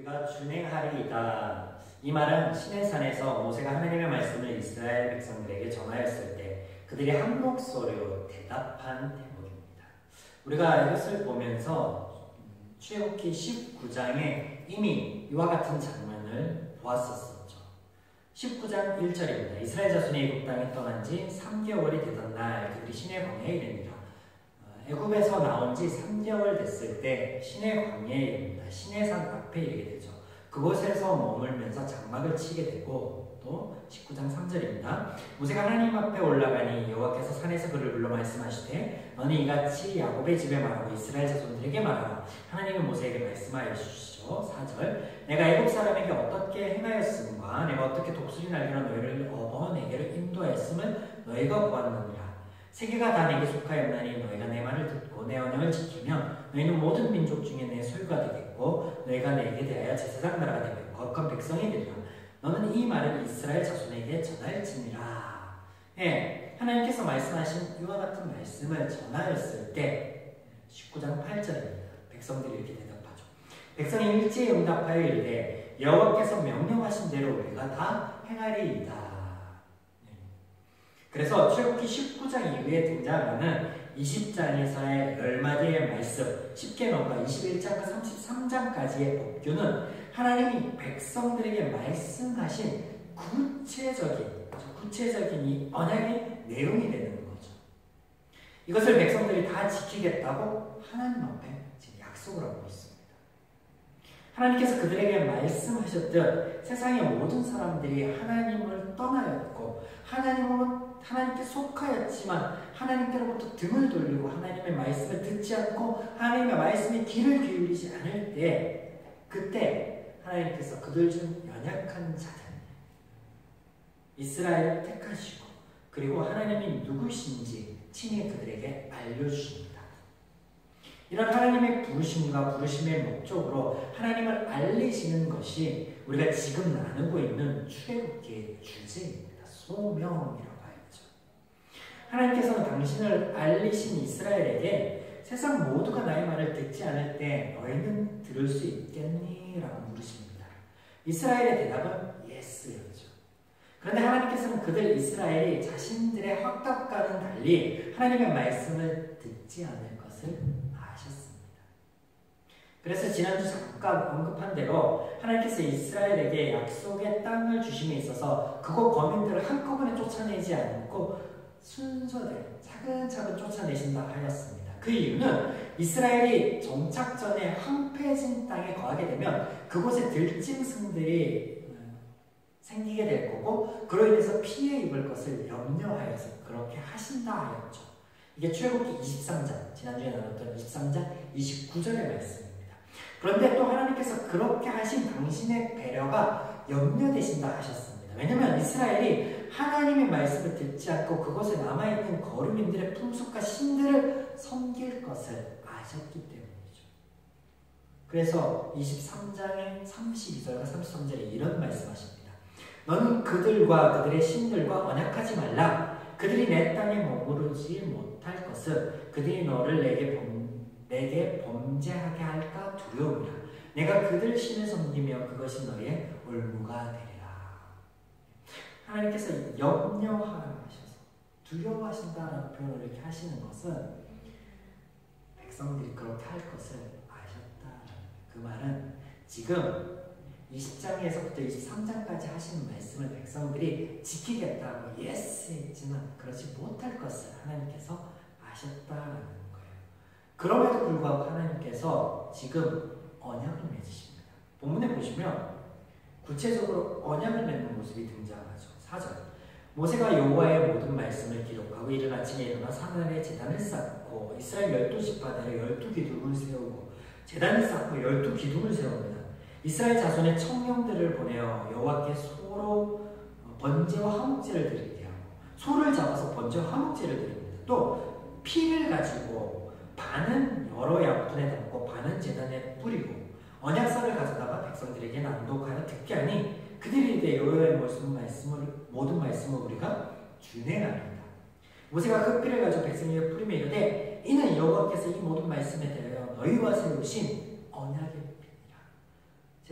우리가 준행하리이다. 이 말은 시내산에서 모세가 하나님의 말씀을 이스라엘 백성들에게 전하였을 때 그들이 한 목소리로 대답한 대목입니다. 우리가 이것을 보면서 출애굽기 19장에 이미 이와 같은 장면을 보았었죠. 19장 1절입니다. 이스라엘 자손이 애굽 땅에 떠난 지 3개월이 되던 날 그들이 시내 광야에 이르니라. 애굽에서 나온 지 3개월 됐을 때 시내 광야에 이릅니다. 시내산 앞에 이르게 되죠. 그곳에서 머물면서 장막을 치게 되고 또 19장 3절입니다. 모세가 하나님 앞에 올라가니 여호와께서 산에서 그를 불러 말씀하시되 너는 이같이 야곱의 집에 말하고 이스라엘 자손들에게 말하라. 하나님은 모세에게 말씀하여 주시죠. 4절 내가 애굽 사람에게 어떻게 행하였음과 내가 어떻게 독수리 날개로 너희를 업어 내게로 인도하였음을 너희가 보았느니라. 세계가 다 내게 속하였나니 너희가 내 말을 듣고 내 언약을 지키면 너희는 모든 민족 중에 내 소유가 되겠고 너희가 내게 대하여 제사장 나라가 되고 거룩한 백성이 되리라. 너는 이 말을 이스라엘 자손에게 전할지니라. 예, 하나님께서 말씀하신 이와 같은 말씀을 전하였을 때 19장 8절입니다. 백성들이 이렇게 대답하죠. 백성이 일제히 응답하여 이르되 여호와께서 명령하신 대로 우리가 다 행하리이다. 그래서 출애굽기 19장 이후에 등장하는 20장에서의 10마디의 말씀, 10개 넘어가 21장과 33장까지의 법규는 하나님이 백성들에게 말씀하신 구체적인 이 언약의 내용이 되는 거죠. 이것을 백성들이 다 지키겠다고 하나님 앞에 지금 약속을 하고 있습니다. 하나님께서 그들에게 말씀하셨듯 세상의 모든 사람들이 하나님을 떠나였고 하나님께 속하였지만 하나님께로부터 등을 돌리고 하나님의 말씀을 듣지 않고 하나님의 말씀에 귀를 기울이지 않을 때 그때 하나님께서 그들 중 연약한 자들 이스라엘을 택하시고 그리고 하나님이 누구신지 친히 그들에게 알려주십니다. 이런 하나님의 부르심의 목적으로 하나님을 알리시는 것이 우리가 지금 나누고 있는 출애굽기의 주제입니다. 소명이라고 하죠. 하나님께서는 당신을 알리신 이스라엘에게 세상 모두가 나의 말을 듣지 않을 때 너희는 들을 수 있겠니? 라고 물으십니다. 이스라엘의 대답은 예스였죠. 그런데 하나님께서는 그들 이스라엘이 자신들의 확답과는 달리 하나님의 말씀을 듣지 않을 것을 아셨습니다. 그래서 지난주 잠깐 언급한 대로 하나님께서 이스라엘에게 약속의 땅을 주심에 있어서 그곳 거민들을 한꺼번에 쫓아내지 않고 순서대로 차근차근 쫓아내신다 하였습니다. 그 이유는 이스라엘이 정착 전에 황폐해진 땅에 거하게 되면 그곳에 들짐승들이 생기게 될 거고 그로 인해서 피해 입을 것을 염려하여서 그렇게 하신다 하였죠. 이게 출애굽기 23장, 지난주에 나눴던 23장 29절의 말씀입니다. 그런데 또 하나님께서 그렇게 하신 당신의 배려가 염려되신다 하셨습니다. 왜냐하면 이스라엘이 하나님의 말씀을 듣지 않고 그곳에 남아있는 거류민들의 풍속과 신들을 섬길 것을 아셨기 때문이죠. 그래서 23장의 32절과 33절에 이런 말씀하십니다. 너는 그들과 그들의 신들과 언약하지 말라. 그들이 내 땅에 머무르지 못할 것은 그들이 너를 내게 범죄하게 할까 두려움이라. 내가 그들 신을 섬기며 그것이 너의 올무가 되리라. 하나님께서 염려하셔서 두려워하신다라는 표현을 이렇게 하시는 것은 백성들이 그렇게 할 것을 아셨다. 그 말은 지금 20장에서부터 23장까지 하시는 말씀을 백성들이 지키겠다고 예스 했지만 그렇지 못할 것을 하나님께서 아셨다라는 거예요. 그럼에도 불구하고 하나님께서 지금 언약을 맺으십니다. 본문에 보시면 구체적으로 언약을 맺는 모습이 등장하죠. 4절 모세가 여호와의 모든 말씀을 기록하고 이른 아침에 일어나 산 아래 제단을 쌓고 이스라엘 12지파대로 12기둥을 세우고 제단을 쌓고 12기둥을 세웁니다. 이스라엘 자손의 청년들을 보내어 여호와께 소로 번제와 화목제를 드리게 하고 소를 잡아서 번제와 화목제를 드립니다. 또 피를 가지고 반은 여러 양푼에 담고 반은 제단에 뿌리고 언약서를 가져다가 백성들에게 낭독하여 듣게 하니 그들이 이르되 여호와의 모든 말씀을 우리가 준행하리이다. 모세가 그 피를 가지고 백성에게 뿌리며 이르되 이는 여호와께서 이 모든 말씀에 대하여 너희와 세우신 언약의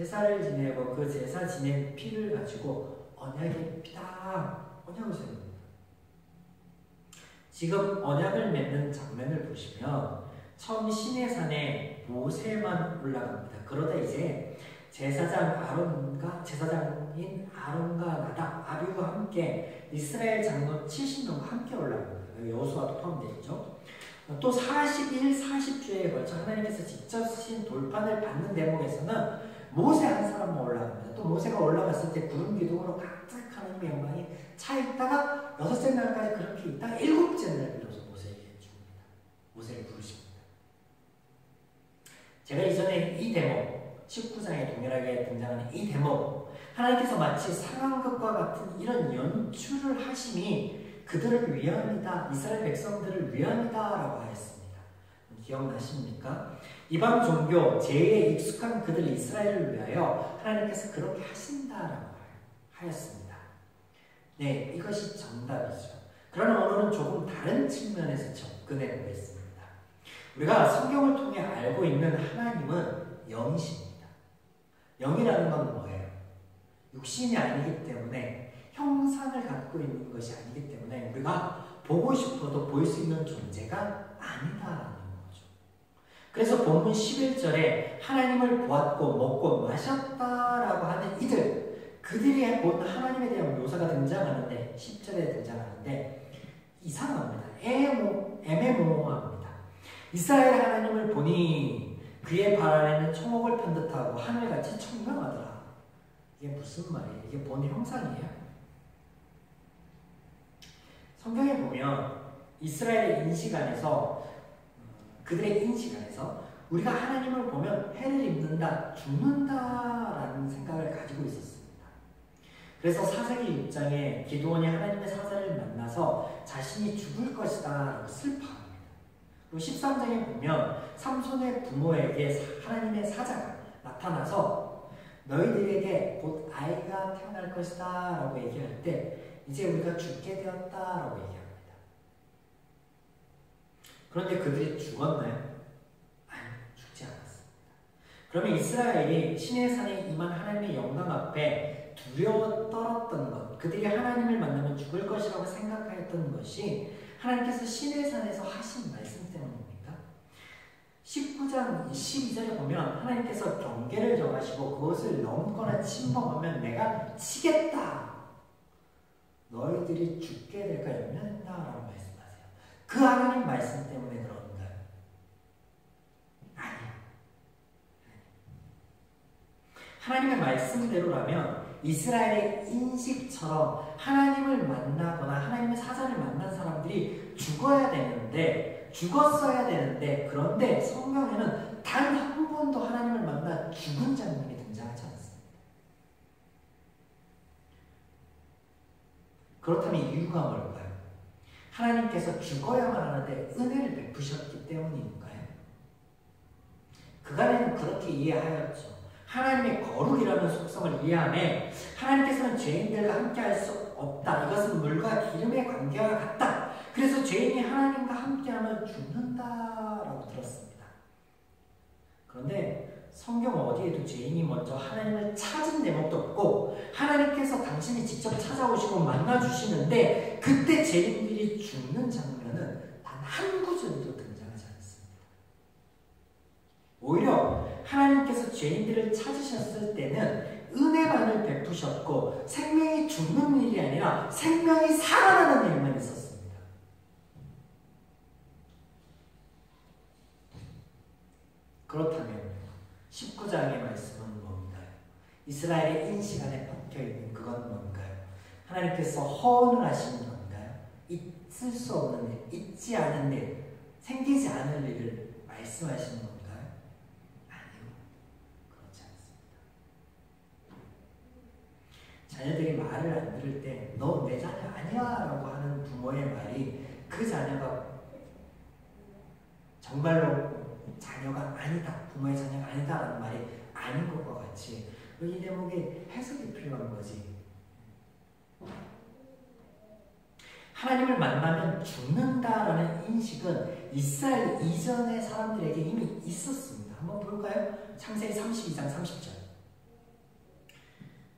제사를 지내고 그 제사 지낸 피를 가지고 언약의 피다, 언약을 세웁니다. 지금 언약을 맺는 장면을 보시면 처음 시내산에 모세만 올라갑니다. 그러다 이제 제사장인 아론과 나답, 아비후와 함께 이스라엘 장로 70명과 함께 올라갑니다. 여호수아도 포함되어 있죠. 또 40일, 40주에 걸쳐 하나님께서 직접 쓰신 돌판을 받는 대목에서는 모세 한 사람만 올라갑니다. 또 모세가 올라갔을 때 구름 기둥으로 가득 하나님의 영광이 차 있다가 6째 날까지 그렇게 있다가 7째 날 비로소 모세에게 줍니다. 모세를 부르십니다. 제가 이전에 이 대목, 19장에 동일하게 등장하는 이 대목, 하나님께서 마치 상황극과 같은 이런 연출을 하심이 그들을 위함이다, 이스라엘 백성들을 위함이다 라고 하였습니다. 기억나십니까? 이방 종교, 제에 익숙한 그들 이스라엘을 위하여 하나님께서 그렇게 하신다라고 하였습니다. 네, 이것이 정답이죠. 그러나 오늘은 조금 다른 측면에서 접근해 보겠습니다. 우리가 성경을 통해 알고 있는 하나님은 영이십니다. 영이라는 건 뭐예요? 육신이 아니기 때문에 형상을 갖고 있는 것이 아니기 때문에 우리가 보고 싶어도 볼 수 있는 존재가 아니다라는 거죠. 그래서 본문 11절에 하나님을 보았고 먹고 마셨다라고 하는 이들, 그들이 본 하나님에 대한 묘사가 등장하는데 10절에 등장하는데 이상합니다. 애매모호합니다. 이스라엘 하나님을 보니 그의 발 아래는 청옥을 편 듯하고 하늘같이 청명하더라. 이게 무슨 말이에요? 이게 본 형상이에요? 성경에 보면 이스라엘의 인식 안에서, 그들의 인식 안에서 우리가 하나님을 보면 해를 입는다, 죽는다라는 생각을 가지고 있었습니다. 그래서 사사기 6장에 기드온이 하나님의 사자를 만나서 자신이 죽을 것이다 라고 슬퍼합니다. 그리고 13장에 보면 삼손의 부모에게 하나님의 사자가 나타나서 너희들에게 곧 아이가 태어날 것이다 라고 얘기할 때 이제 우리가 죽게 되었다라고 얘기합니다. 그런데 그들이 죽었나요? 아니, 죽지 않았습니다. 그러면 이스라엘이 시내산에 임한 하나님의 영광 앞에 두려워 떨었던 것, 그들이 하나님을 만나면 죽을 것이라고 생각하였던 것이 하나님께서 시내산에서 하신 말씀 때문입니까? 19장 12절에 보면 하나님께서 경계를 정하시고 그것을 넘거나 침범하면 내가 치겠다. 너희들이 죽게 될까 염려된다라고 말씀하세요. 그 하나님 말씀 때문에 그런가요? 아니요. 하나님의 말씀대로라면 이스라엘의 인식처럼 하나님을 만나거나 하나님의 사자를 만난 사람들이 죽었어야 되는데 그런데 성경에는 단 한 번도 하나님을 만나 죽은 장면이 등장하지 않습니다. 그렇다면 이유가 뭘까요? 하나님께서 죽어야만 하는데 은혜를 베푸셨기 때문인가요? 그간에는 그렇게 이해하였죠. 하나님의 거룩이라는 속성을 이해하며 하나님께서는 죄인들과 함께 할 수 없다. 이것은 물과 기름의 관계와 같다. 그래서 죄인이 하나님과 함께하면 죽는다라고 들었습니다. 그런데 성경 어디에도 죄인이 먼저 하나님을 찾은 대목도 없고 하나님께서 당신이 직접 찾아오시고 만나주시는데 그때 죄인들이 죽는 장면은 단 한 구절도 등장하지 않습니다. 오히려 하나님께서 죄인들을 찾으셨을 때는 은혜만을 베푸셨고 생명이 죽는 일이 아니라 생명이 살아나는 일만 있었습니다. 그렇다면 19장의 말씀은 뭔가요? 이스라엘의 인식 안에 박혀있는 그건 뭔가요? 하나님께서 허언을 하시는 건가요? 있을 수 없는 일, 있지 않은 일, 생기지 않을 일을 말씀하시는 건가요? 자녀들이 말을 안 들을 때 너 내 자녀 아니야 라고 하는 부모의 말이 그 자녀가 정말로 자녀가 아니다, 부모의 자녀가 아니다 라는 말이 아닌 것과 같이 이 대목에 해석이 필요한 거지. 하나님을 만나면 죽는다라는 인식은 이스라엘 이전의 사람들에게 이미 있었습니다. 한번 볼까요? 창세기 32장 30절.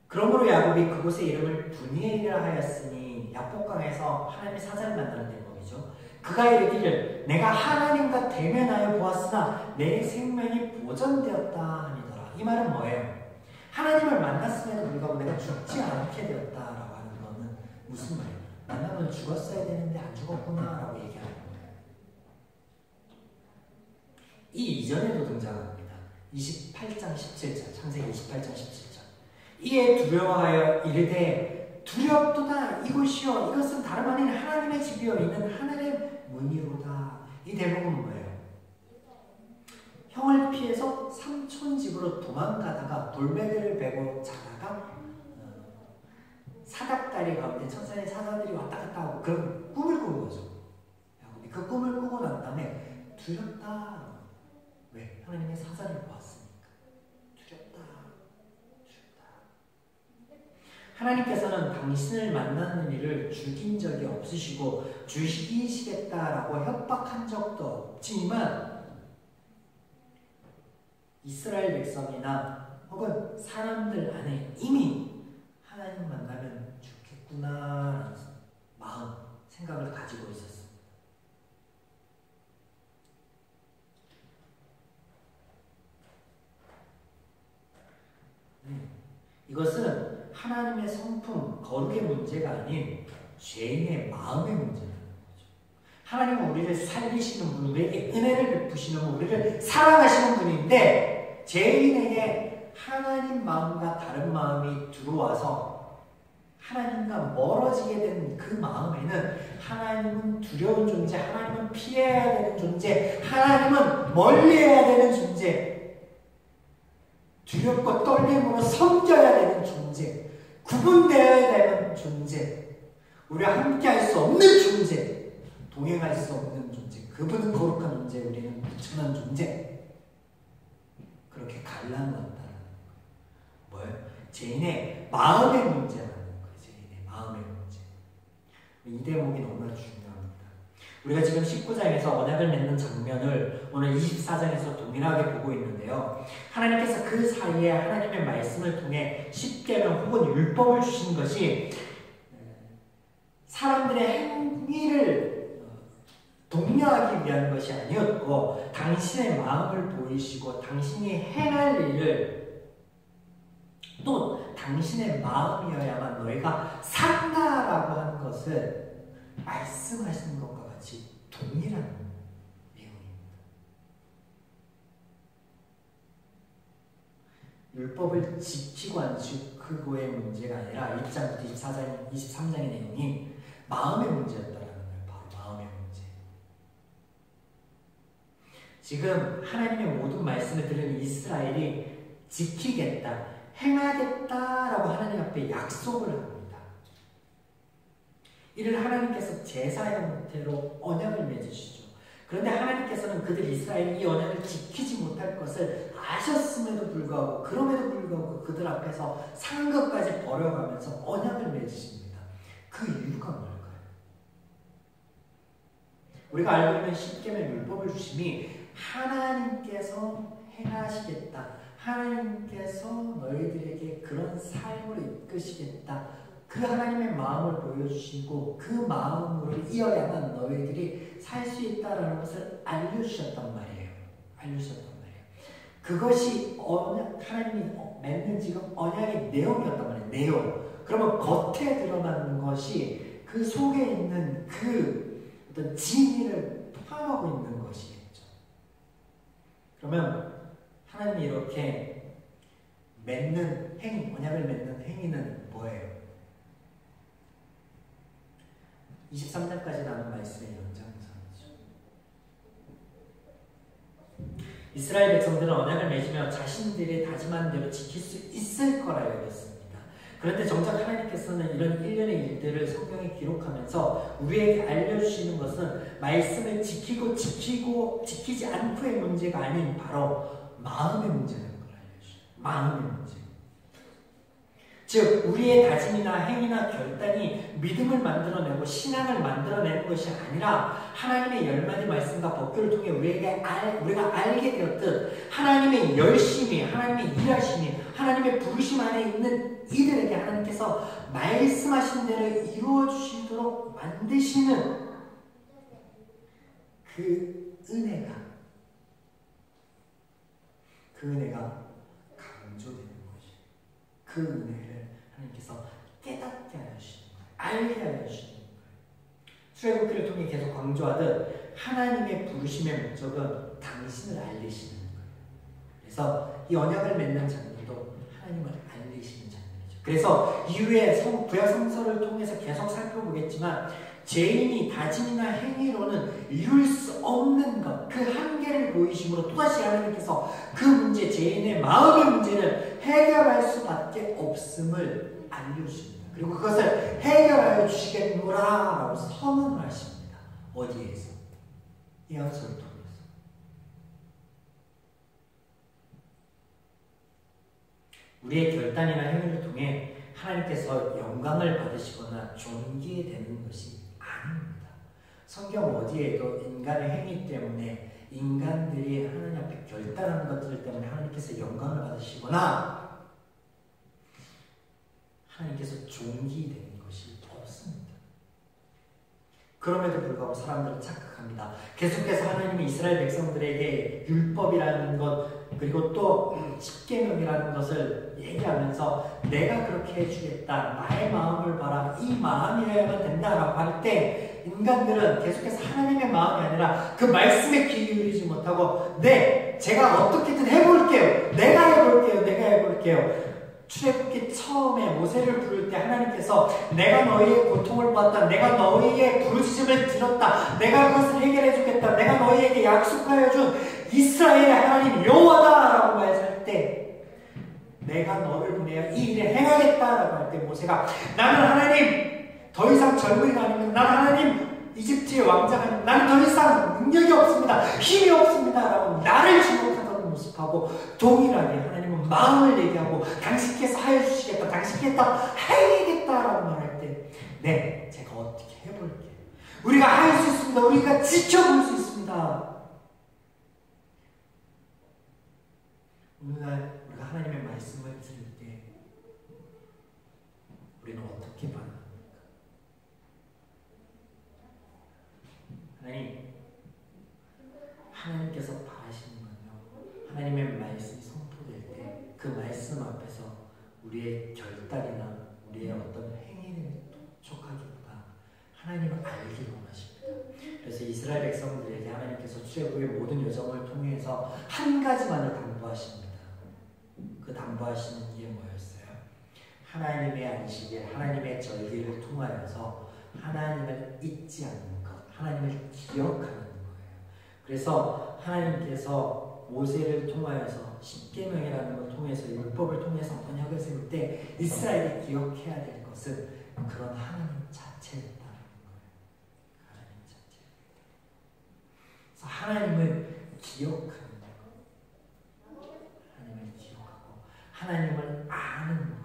그러므로 야곱이 그곳의 이름을 브니엘이라 하였으니 약복강에서 하나님의 사자를 만나는 대목이죠. 그가 이르기를 내가 하나님과 대면하여 보았으나 내 생명이 보존되었다 하니더라. 이 말은 뭐예요? 하나님을 만났음에도 불구하고 내가 죽지 않게 되었다라고 하는 거는 무슨 말이에요? 만나면 죽었어야 되는데 안 죽었구나 라고 얘기하는 거예요. 이 이전에도 등장합니다. 28장 17절, 창세기 28장 17절. 이에 두려워하여 이르되 두렵도다 이곳이요 이것은 다름 아닌 하나님의 집이요 이는 하늘의 문이로다. 이 대목은 뭐예요? 형을 피해서 삼촌 집으로 도망가다가 돌베개를 베고 자다가 사닥다리 가운데 천사의 사자들이 왔다 갔다 하고 그런 꿈을 꾼 거죠. 그 꿈을 꾸고 난 다음에 두렵다. 왜? 하나님의 사자를 보았으니까. 두렵다. 하나님께서는 당신을 만나는 일을 죽인 적이 없으시고 죽이시겠다라고 협박한 적도 없지만 이스라엘 백성이나 혹은 사람들 안에 이미 하나님 만나면 죽겠구나 마음, 생각을 가지고 있었습니다. 이것은 하나님의 성품, 거룩의 문제가 아닌 죄인의 마음의 문제라는 거죠. 하나님은 우리를 살리시는 분, 우리에게 은혜를 베푸시는 분, 우리를 사랑하시는 분인데 죄인에게 하나님 마음과 다른 마음이 들어와서 하나님과 멀어지게 된 그 마음에는 하나님은 두려운 존재, 하나님은 피해야 되는 존재, 하나님은 멀리해야 되는 존재, 두렵고 떨림으로 섬겨야 되는 존재, 구분되어야 되는 존재, 우리와 함께할 수 없는 존재, 동행할 수 없는 존재, 그분은 거룩한 존재, 우리는 무천한 존재. 그렇게 갈라놓았다는 거예요. 뭐예요? 죄인의 마음의 문제라는 거예요. 죄인의 마음의 문제. 이 대목이 너무나 중요합니다. 우리가 지금 19장에서 언약을 맺는 장면을 오늘 24장에서 동일하게 보고 있는데요. 하나님께서 그 사이에 하나님의 말씀을 통해 십계명 혹은 율법을 주신 것이 사람들의 행위를 독려하기 위한 것이 아니었고 당신의 마음을 보이시고 당신이 행할 일을 또 당신의 마음이어야만 너희가 산다라고 하는 것을 말씀하시는 것과 같이 동일한 내용입니다. 율법을 지키고 안 지키고의 문제가 아니라 1장부터 24장, 23장의 내용이 마음의 문제였다라는 거예요. 바로 마음의 문제. 지금 하나님의 모든 말씀을 들은 이스라엘이 지키겠다, 행하겠다라고 하나님 앞에 약속을 합니다. 이를 하나님께서 제사 형태로 언약을 맺으시죠. 그런데 하나님께서는 그들 이스라엘이 이 언약을 지키지 못할 것을 아셨음에도 불구하고 그럼에도 불구하고 그들 앞에서 상급까지 버려가면서 언약을 맺으십니다. 그 이유가 뭘까요? 우리가 알고 있는 십계명 율법을 주심이 하나님께서 행하시겠다, 하나님께서 너희들에게 그런 삶을 이끄시겠다, 그 하나님의 마음을 보여주시고 그 마음으로 이어야만 너희들이 살 수 있다라는 것을 알려주셨단 말이에요. 알려주셨단 말이에요. 그것이 하나님이 맺는 지금 언약의 내용이었단 말이에요. 내용. 그러면 겉에 드러나는 것이 그 속에 있는 그 어떤 진리를 포함하고 있는 것이겠죠. 그러면 하나님이 이렇게 맺는 행위, 언약을 맺는 행위는 뭐예요? 23장까지 나오는 말씀의 연장선이죠. 이스라엘 백성들은 언약을 맺으며 자신들이 다짐한 대로 지킬 수 있을 거라 여겼습니다. 그런데 정작 하나님께서는 이런 일련의 일들을 성경에 기록하면서 우리에게 알려주시는 것은 말씀을 지키지 않고의 문제가 아닌 바로 마음의 문제라는 걸 알려주셔요. 마음의 문제. 즉 우리의 다짐이나 행위나 결단이 믿음을 만들어내고 신앙을 만들어내는 것이 아니라 하나님의 열마디 말씀과 법규를 통해 우리가 알게 되었듯 하나님의 열심이, 하나님의 일하심이, 하나님의 하나님의 부르심 안에 있는 이들에게 하나님께서 말씀하신 대로 이루어 주시도록 만드시는 그 은혜가 강조되는 것이, 그 은혜를 하나님께서 깨닫게 하여 주시는 거예요. 알게 하여 주시는 거예요. 출애굽기를 통해 계속 강조하듯 하나님의 부르심의 목적은 당신을 알리시는 거예요. 그래서 이 언약을 맺는 장면도 하나님을 알리시는 장면이죠. 그래서 이후에 구약 성서를 통해서 계속 살펴보겠지만 죄인이 다짐이나 행위로는 이룰 수 없는 것, 그 한계를 보이심으로 또다시 하나님께서 그 문제, 죄인의 마음의 문제를 해결할 수밖에 없음을 알려주십니다. 그리고 그것을 해결하여 주시겠노라라고 선언을 하십니다. 어디에서? 예언서를 통해서. 우리의 결단이나 행위를 통해 하나님께서 영광을 받으시거나 존귀되는 것이 아닙니다. 성경 어디에도 인간의 행위 때문에, 인간들이 하나님 앞에 결단하는 것들 때문에 하나님께서 영광을 받으시거나 하나님께서 존귀되는 것이 없습니다. 그럼에도 불구하고 사람들은 착각합니다. 계속해서 하나님이 이스라엘 백성들에게 율법이라는 것, 그리고 또 십계명이라는 것을 얘기하면서 내가 그렇게 해주겠다, 나의 마음을 봐라, 이 마음이어야만 된다라고 할 때 인간들은 계속해서 하나님의 마음이 아니라 그 말씀에 귀 기울이지 못하고 제가 어떻게든 해볼게요, 내가 해볼게요. 출애굽기 처음에 모세를 부를 때 하나님께서 내가 너희의 고통을 보았다, 내가 너희의 부르짖음을 들었다, 내가 그것을 해결해 주겠다, 내가 너희에게 약속하여 준 이스라엘의 하나님 여호와다라고 말할 때 내가 너를 보내어 이 일을 행하겠다라고 할 때 모세가 나는 하나님 더 이상 젊은이가 아닙니다, 나는 하나님 이집트의 왕자가 아닙니다, 나는 더 이상 능력이 없습니다, 힘이 없습니다 라고 나를 주목하던 모습하고 동일하게 하나님은 마음을 얘기하고 당신께서 하여 주시겠다, 당신께서 해야겠다라고 말할 때 제가 어떻게 해볼게요, 우리가 할 수 있습니다, 우리가 지켜볼 수 있습니다. 오늘날 우리가 하나님의 말씀을 들을 때 우리는 어떻게 반응합니까? 하나님께서 바라시는 건요, 하나님의 말씀이 선포될 때 그 말씀 앞에서 우리의 결단이나 우리의 어떤 행위를 촉하기보다 하나님을 알기를 원하십니다. 그래서 이스라엘 백성들에게 하나님께서 출애굽의 모든 여정을 통해서 한 가지만을 당부하십니다. 그 당부하시는 게 뭐였어요? 하나님의 안식일, 하나님의 절기를 통하여서 하나님을 잊지 않는 것, 하나님을 기억하는 거예요. 그래서 하나님께서 모세를 통하여서 십계명이라는 걸 통해서 율법을 통해서 언약을 세울 때 이스라엘이 기억해야 될 것은 그런 하나님 자체였다는 거예요. 하나님 자체. 그래서 하나님을 기억하는 것, 하나님을 기억하고 하나님을 아는 것.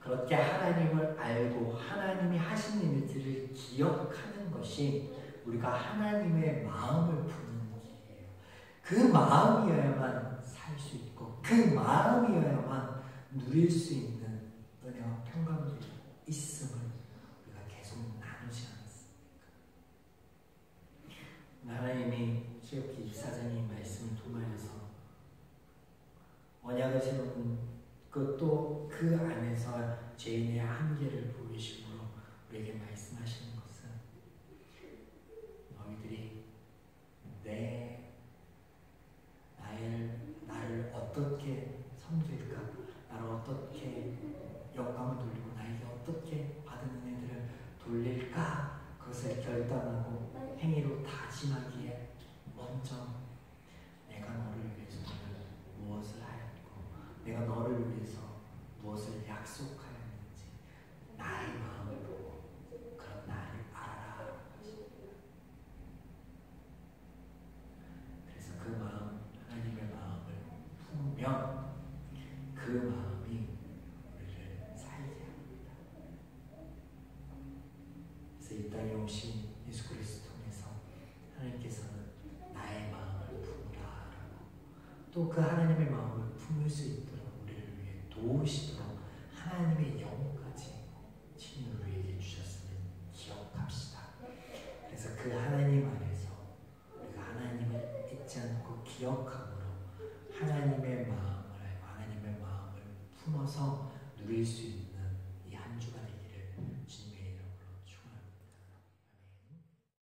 그렇게 하나님을 알고 하나님이 하신 일들을 기억하는 것이 우리가 하나님의 마음을 푸는 길이에요. 그 마음이어야만 살 수 있고 그 마음이어야만 누릴 수 있는 은혜와 평강이 있음을 우리가 계속 나누지 않았습니까? 하나님이 출애굽기 24장의 말씀을 통하여서 언약을 세우는 그것도 그 안에서 죄인의 한계를 보이심으로 우리에게 말씀하시는 것은 너희들이 나를 어떻게 섬길까, 나를 어떻게 영광을 돌리고 나에게 어떻게 받은 은혜들을 돌릴까, 그것을 결단하고 행위로 다짐하기에 먼저 내가 너를 위해서 무엇을 하였고 내가 너를 위해서 무엇을 약속하였는지 나의 마음을 보고 그런 나를 알아라. 그래서 그 마음, 하나님의 마음을 품으면 그 마음이 우리를 살게 합니다. 그래서 이 땅에 오신 예수 그리스도 통해서 하나님께서 또 그 하나님의 마음을 품을 수 있도록 우리를 위해 도우시도록 하나님의 영까지 친히 우리에게 주셨음을 기억합시다. 그래서 그 하나님 안에서 우리가 하나님을 잊지 않고 기억함으로 하나님의 마음을 품어서 누릴 수 있는